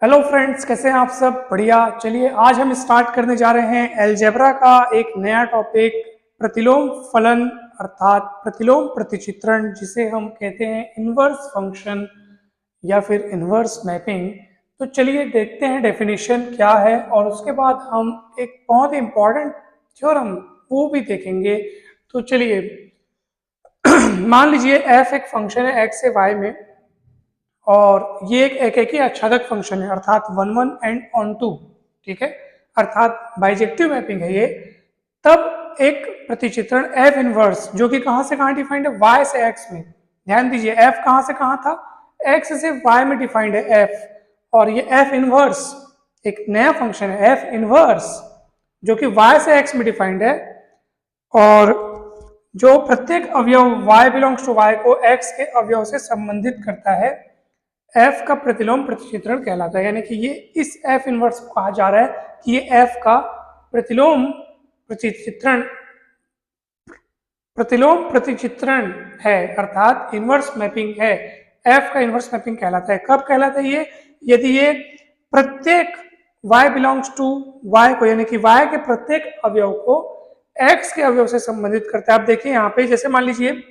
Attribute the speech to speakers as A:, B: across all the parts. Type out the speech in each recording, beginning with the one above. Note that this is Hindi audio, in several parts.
A: हेलो फ्रेंड्स, कैसे हैं आप सब? बढ़िया। चलिए आज हम स्टार्ट करने जा रहे हैं अलजेब्रा का एक नया टॉपिक, प्रतिलोम फलन अर्थात प्रतिलोम प्रतिचित्रण, जिसे हम कहते हैं इनवर्स फंक्शन या फिर इनवर्स मैपिंग। तो चलिए देखते हैं डेफिनेशन क्या है और उसके बाद हम एक बहुत ही इंपॉर्टेंट थ्योरम वो भी देखेंगे। तो चलिए मान लीजिए एफ एक फंक्शन है एक्स से वाई में और ये एक ही आच्छादक फंक्शन है अर्थात one one and onto. ठीक है, अर्थात बाइजेक्टिव मैपिंग है ये। तब एक प्रतिचित्रण एफ इनवर्स जो कि कहां से कहां डिफाइंड है, वाई से एक्स में। ध्यान दीजिए एफ कहां से कहां था, एक्स से वाई में डिफाइंड है एफ। और ये एफ इनवर्स एक नया फंक्शन है एफ इनवर्स जो कि वाई से एक्स में डिफाइंड है और जो प्रत्येक अवयव y बिलोंग्स टू y को x के अवयव से संबंधित करता है, f का प्रतिलोम प्रतिचित्रण कहलाता है। यानी कि ये इस f इनवर्स को कहा जा रहा है कि ये f का प्रतिलोम प्रतिचित्रण है अर्थात इनवर्स मैपिंग है। f का इनवर्स मैपिंग कहलाता है। कब कहलाता है ये? यदि ये प्रत्येक y बिलोंग्स टू y को यानी कि y के प्रत्येक अवयव को x के अवयव से संबंधित करता है। आप देखिए यहाँ पे, जैसे मान लीजिए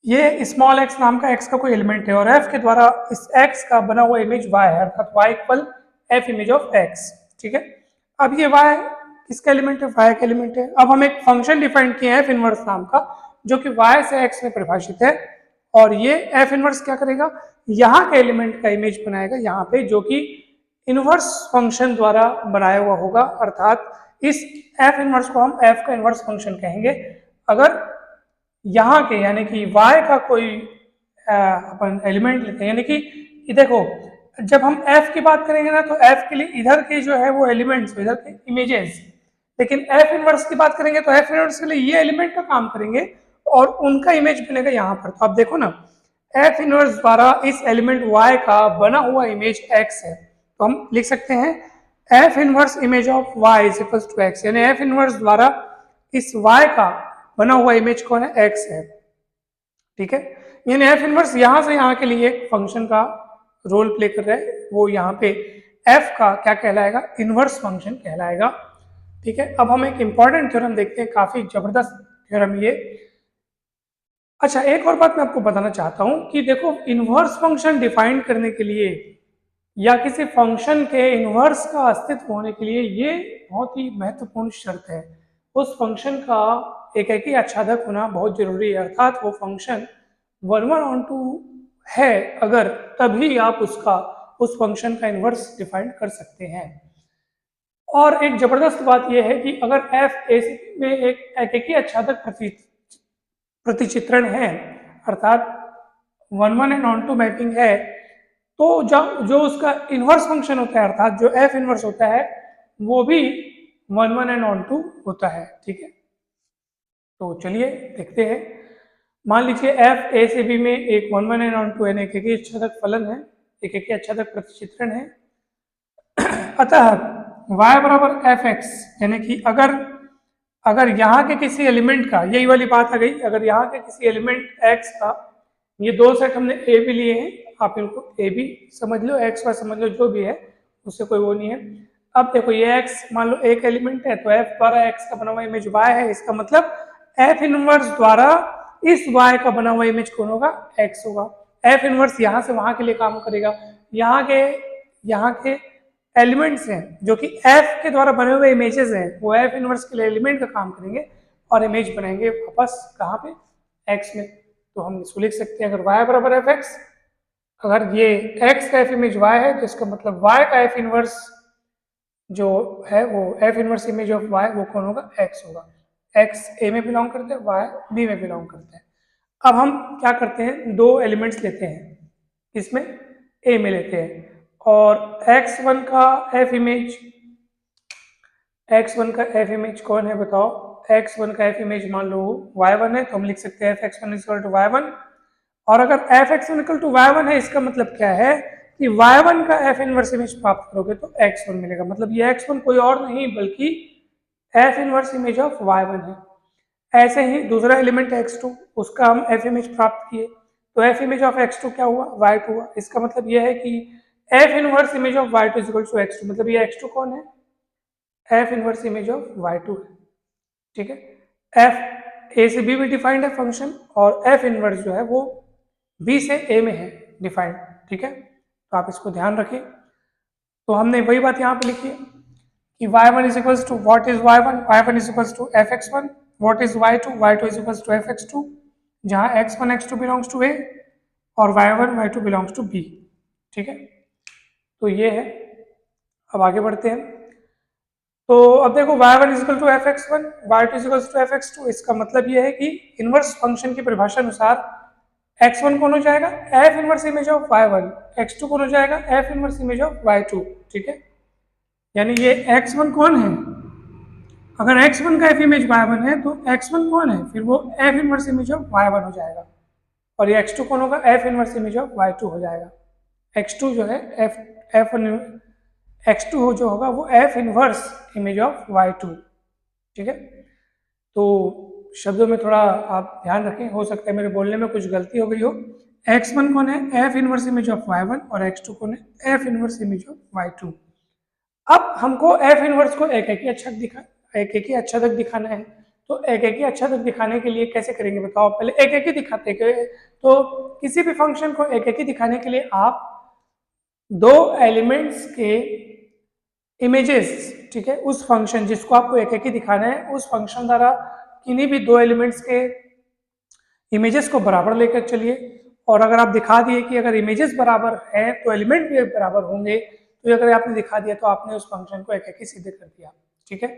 A: ये स्मॉल x नाम का x का कोई एलिमेंट है और f के द्वारा इस x का बना हुआ इमेज y है अर्थात y equal f image of x। ठीक है, अब ये y किसका एलिमेंट है? y का एलिमेंट है। अब हम एक फंक्शन डिफाइन किए हैं f इनवर्स नाम का जो कि y से x में परिभाषित है और ये f इनवर्स क्या करेगा, यहाँ के एलिमेंट का इमेज बनाएगा यहाँ पे, जो कि इनवर्स फंक्शन द्वारा बनाया हुआ होगा अर्थात इस f इनवर्स को हम f का इनवर्स फंक्शन कहेंगे। अगर यहाँ के यानी कि y का कोई अपन एलिमेंट लेते हैं, यानी कि देखो जब हम f की बात करेंगे ना तो f के लिए इधर के जो है वो एलिमेंट्स, इधर के इमेजेस, लेकिन f इनवर्स की बात करेंगे तो f इनवर्स के लिए ये एलिमेंट का काम करेंगे और उनका इमेज बनेगा यहाँ पर। तो आप देखो ना, f इनवर्स द्वारा इस एलिमेंट y का बना हुआ इमेज x है, तो हम लिख सकते हैं f inverse image of y is equals to x, यानी f इनवर्स द्वारा इस y का बना हुआ इमेज कौन है? x है। ठीक है, यानी f इनवर्स यहाँ से यहाँ के लिए एक फंक्शन का रोल प्ले कर रहा है, वो यहाँ पे f का क्या कहलाएगा? इनवर्स फंक्शन कहलाएगा। ठीक है, अब हम एक इंपॉर्टेंट थ्योरम देखते हैं, काफी जबरदस्त थ्योरम ये। अच्छा, एक और बात मैं आपको बताना चाहता हूं कि देखो इनवर्स फंक्शन डिफाइन करने के लिए या किसी फंक्शन के इनवर्स का अस्तित्व होने के लिए ये बहुत ही महत्वपूर्ण शर्त है, उस फंक्शन का एक ही आच्छादक होना बहुत जरूरी है अर्थात वो function one one onto है अगर, तभी आप उस फंक्शन का इनवर्स डिफाइन कर सकते हैं। और एक जबरदस्त बात यह है कि अगर f में एक ही आच्छादक प्रतिचित्रण है अर्थात one one and onto mapping है, तो जो उसका इनवर्स फंक्शन होता है अर्थात जो f इनवर्स होता है वो भी one one and onto होता है। ठीक है, तो चलिए देखते हैं। मान लीजिए f a से b में एक one one and onto यानी एक ही आच्छादक फलन है, एक ही आच्छादक प्रतिचित्रण है। अतः y बराबर एफ एक्स, यानी कि अगर यहाँ के किसी एलिमेंट का, यही वाली बात आ गई, अगर यहाँ के किसी एलिमेंट x का, ये दो सेट हमने a भी लिए हैं, आप इनको a भी समझ लो, x y समझ लो, जो भी है उससे कोई वो नहीं है। अब देखो ये x मान लो एक एलिमेंट है तो f द्वारा x का बना हुआ इमेज y है, इसका मतलब f इनवर्स द्वारा इस y का बना हुआ इमेज कौन होगा? x होगा। f इनवर्स यहाँ से वहां के लिए काम करेगा, यहाँ के एलिमेंट्स हैं जो कि f के द्वारा बने हुए इमेजेस हैं, वो f इनवर्स के लिए एलिमेंट का काम करेंगे और इमेज बनाएंगे वापस कहाँ पे? x में। तो हम इसको लिख सकते हैं, अगर y बराबर एफ एक्स, अगर ये x का f इमेज y है तो इसका मतलब y का f इनवर्स जो है वो f inverse image of y वो कौन होगा? x होगा। x a में बिलोंग करते हैं, y b में बिलोंग करते हैं। अब हम क्या करते हैं, दो एलिमेंट्स लेते हैं, इसमें a में लेते हैं और x1 का f इमेज कौन है बताओ? x1 का f इमेज मान लो y1 है, तो हम लिख सकते हैं f(x1 = y1)। और अगर f(x1 = y1) है, इसका मतलब क्या है कि y1 का f इनवर्स इमेज प्राप्त करोगे तो x1 मिलेगा, मतलब ये x1 कोई और नहीं बल्कि f inverse image of y1 है। ऐसे ही दूसरा एलिमेंट x2, उसका हम f इमेज प्राप्त किए तो f इमेज ऑफ x2 क्या हुआ? y2 हुआ। इसका मतलब यह है कि f inverse image of y2 is equal to x2, मतलब ये x2 कौन है, F inverse image of y2 है, ठीक है। एफ ए से बी में डिफाइंड है फंक्शन, और एफ इनवर्स जो है वो बी से ए में है डिफाइंड, ठीक है। तो आप इसको ध्यान रखें। तो हमने वही बात यहाँ पे लिखी है कि y1 is equals to what is y1, y1 is equals to fx1, what is y2, y2 is equals to fx2, जहाँ x1 x2 belongs to a और y1 y2 belongs to b, ठीक है। तो ये है, अब आगे बढ़ते हैं। तो अब देखो y1 is equal to fx1, y2 is equals to fx2, इसका मतलब ये है कि इनवर्स फंक्शन की परिभाषा अनुसार x1 कौन हो जाएगा, f inverse image of y1, x2 कौन हो जाएगा, f inverse image of y2, ठीक है। यानी ये x1 कौन है, अगर x1 का f इमेज y1 है तो x1 कौन है, फिर वो f inverse image of y1 हो जाएगा, और ये x2 कौन होगा, f inverse image of y2 हो जाएगा। x2 जो है x2 जो होगा वो f inverse image of y2, ठीक है। तो शब्दों में थोड़ा आप ध्यान रखें, हो सकता है मेरे बोलने में कुछ गलती हो गई हो। x1 कौन है, f inverse image of y1, और x2 कौन है, f inverse image of y2। अब हमको f इनवर्स को एक एक ही अच्छादक दिखाना है, तो एक ही अच्छादक दिखाने के लिए कैसे करेंगे बताओ, पहले एक ही दिखाते हैं। तो किसी भी फंक्शन को एक ही दिखाने के लिए आप दो एलिमेंट्स के इमेजेस, ठीक है, उस फंक्शन जिसको आपको एक ही दिखाना है उस फंक्शन द्वारा किन्हीं भी दो एलिमेंट्स के इमेजेस को बराबर लेकर चलिए, और अगर आप दिखा दिए कि अगर इमेजेस बराबर हैं तो एलिमेंट भी बराबर होंगे, तो अगर आपने दिखा दिया तो आपने उस फंक्शन को एक ही सिद्ध कर दिया, ठीक है।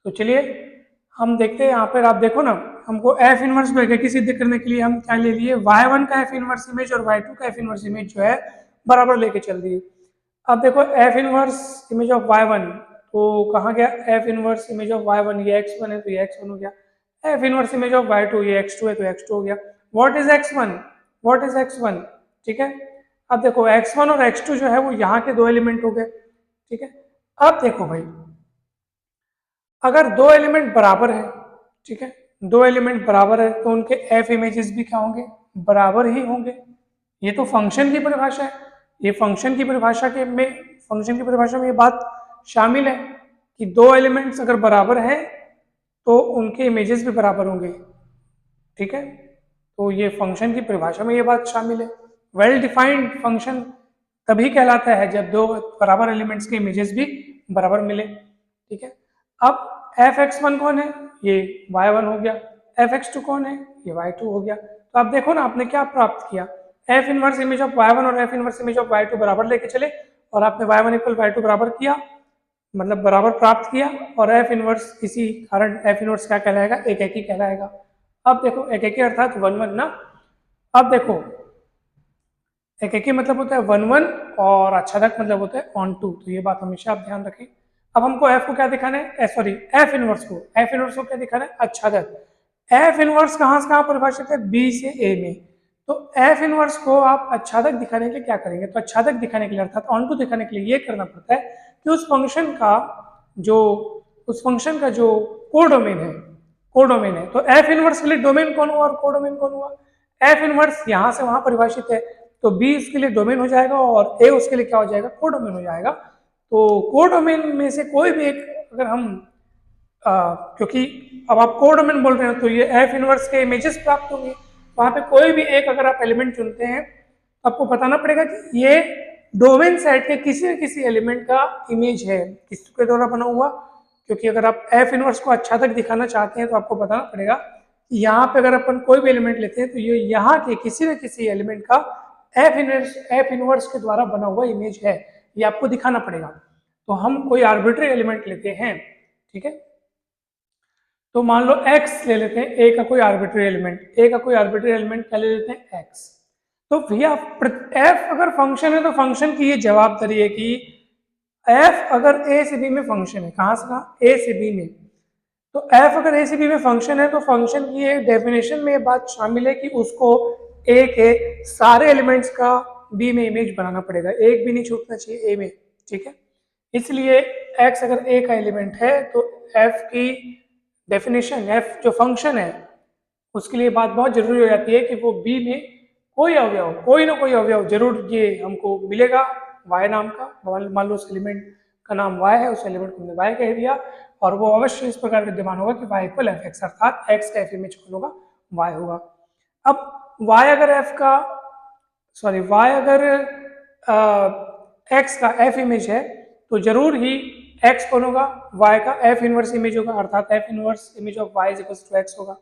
A: तो चलिए हम देखते हैं, यहाँ पर आप देखो ना, हमको एफ इनवर्स को एक ही सिद्ध करने के लिए हम क्या ले लिए, y1 का एफ इनवर्स इमेज और y2 का एफ इनवर्स इमेज जो है बराबर लेके चल दिए। अब देखो F inverse image of y1, तो कहाँ गया F inverse image of y1, ये x1 है तो ये x1 हो गया, F inverse image of y2 ये x2 है तो x2 हो गया। What is x1, what is x1, ठीक है। अब देखो x1 और x2 जो है वो यहाँ के दो एलिमेंट हो गए, ठीक है। अब देखो भाई, अगर दो एलिमेंट बराबर है, ठीक है, दो एलिमेंट बराबर है तो उनके एफ इमेजेस भी क्या होंगे, बराबर ही होंगे। ये तो फंक्शन की परिभाषा है, ये फंक्शन की परिभाषा में ये बात शामिल है कि दो एलिमेंट्स अगर बराबर हैं तो उनके इमेजेस भी बराबर होंगे, ठीक है। तो ये फंक्शन की परिभाषा में ये बात शामिल है। वेल डिफाइंड फंक्शन तभी कहलाता है जब दो बराबर एलिमेंट्स के इमेजेस भी बराबर मिले, ठीक है। अब fx1 कौन है, ये y1 हो गया, fx2 कौन है, ये y2 हो गया। तो आप देखो ना आपने क्या प्राप्त किया, f inverse image of y1 और f inverse image of y2 बराबर लेके चले, और आपने y1 इक्वल y2 बराबर किया, मतलब बराबर प्राप्त किया, और f इनवर्स इसी कारण f इनवर्स क्या कहलाएगा, एक ही कहलाएगा। अब देखो एक अर्थात 1 1 ना। अब देखो एक मतलब होता है 1 1 और आच्छादक मतलब होता है ऑन टू, तो ये बात हमेशा आप ध्यान रखें। अब हमको f को क्या दिखाना है, सॉरी f इनवर्स को क्या दिखाना है, आच्छादक। f इनवर्स कहाँ से कहाँ परिभाषित है, b से a में। तो f इनवर्स को आप आच्छादक दिखाने के लिए क्या करेंगे, तो आच्छादक दिखाने के लिए अर्थात ऑन टू दिखाने के लिए ये करना पड़ता है कि उस फंक्शन का जो कोडोमेन है, तो f इनवर्स के लिए डोमेन कौन हुआ और कोडोमेन कौन हुआ, f इनवर्स यहाँ से वहां परिभाषित है तो b उसके लिए डोमेन हो जाएगा और a उसके लिए क्या हो जाएगा, कोडोमेन हो जाएगा। तो कोडोमेन में से कोई भी एक अगर हम क्योंकि अब आप कोडोमेन बोल रहे हो तो ये f इनवर्स के इमेजेस प्राप्त होंगे, वहां पे कोई भी एक अगर आप एलिमेंट चुनते हैं तो आपको बताना पड़ेगा कि ये डोमेन सेट के किसी न किसी एलिमेंट का इमेज है, किसके द्वारा बना हुआ, क्योंकि अगर आप f इनवर्स को अच्छा तक दिखाना चाहते हैं तो आपको बताना पड़ेगा कि यहाँ पे अगर अपन कोई भी एलिमेंट लेते हैं तो ये यहाँ के किसी न किसी एलिमेंट का f इनवर्स के द्वारा बना हुआ इमेज है, ये आपको दिखाना पड़ेगा। तो हम कोई आर्बिट्री एलिमेंट लेते हैं, ठीक है, तो मान लो x ले लेते हैं, a का कोई आर्बिट्री एलिमेंट क्या ले लेते हैं, x। तो भैया f अगर फंक्शन है तो फंक्शन की ये जवाबदारी है कि f अगर a से b में फंक्शन है, कहाँ से कहाँ, a से b में, तो f अगर a से b में फंक्शन है तो फंक्शन की ये डेफिनेशन में ये बात शामिल है कि उसको a के सारे एलिमेंट्स का b में इमेज बनाना पड़ेगा, एक भी नहीं छूटना चाहिए a में, ठीक है। इसलिए x अगर a का एलिमेंट है तो f की डेफिनेशन, f जो फंक्शन है उसके लिए बात बहुत जरूरी हो जाती है कि वो b में कोई ना कोई अवयव जरूर ये हमको मिलेगा, y नाम का, मान लो उस एलिमेंट का नाम y है, उस एलिमेंट को हमने y कह दिया, और वो अवश्य इस प्रकार विद्यमान होगा कि y इक्वल एफ एक्स, अर्थात x का एफ इमेज कौन होगा, y होगा। अब y अगर x का f इमेज है तो जरूर ही x कौन होगा, y का f इनवर्स इमेज होगा, अर्थात f inverse image of y is equal to x होगा,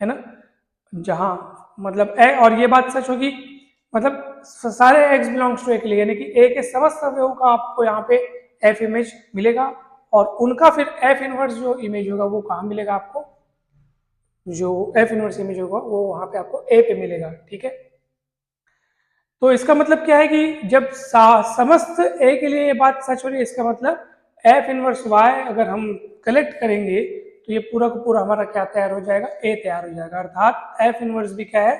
A: है ना। जहां मतलब और ये बात सच होगी, मतलब सारे x बिलोंग्स टू ए के लिए, यानी कि a के समस्त अवयवों का आपको यहाँ पे f इमेज मिलेगा, और उनका फिर f इनवर्स जो इमेज होगा वो कहाँ मिलेगा आपको, जो f इनवर्स इमेज होगा वो वहां पे आपको a पे मिलेगा, ठीक है। तो इसका मतलब क्या है कि जब समस्त a के लिए ये बात सच हो रही है, इसका मतलब f इनवर्स y अगर हम कलेक्ट करेंगे तो ये पूरा का पूरा हमारा क्या तैयार हो जाएगा, a तैयार हो जाएगा, अर्थात f इनवर्स भी क्या है,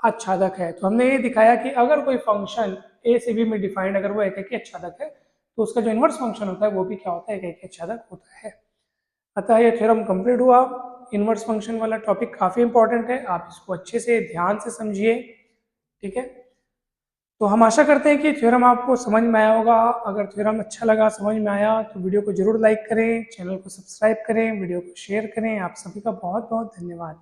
A: आच्छादक है। तो हमने ये दिखाया कि अगर कोई फंक्शन a से b में डिफाइंड अगर वो एक एक आच्छादक है तो उसका जो इनवर्स फंक्शन होता है वो भी क्या होता है, एक एक आच्छादक होता है। अतः ये थ्योरम कंप्लीट हुआ। इनवर्स फंक्शन वाला टॉपिक काफी इंपॉर्टेंट है, आप इसको अच्छे से ध्यान से समझिए, ठीक है। तो हम आशा करते हैं कि थ्योरम आपको समझ में आया होगा। अगर थ्योरम अच्छा लगा, समझ में आया, तो वीडियो को जरूर लाइक करें, चैनल को सब्सक्राइब करें, वीडियो को शेयर करें। आप सभी का बहुत बहुत धन्यवाद।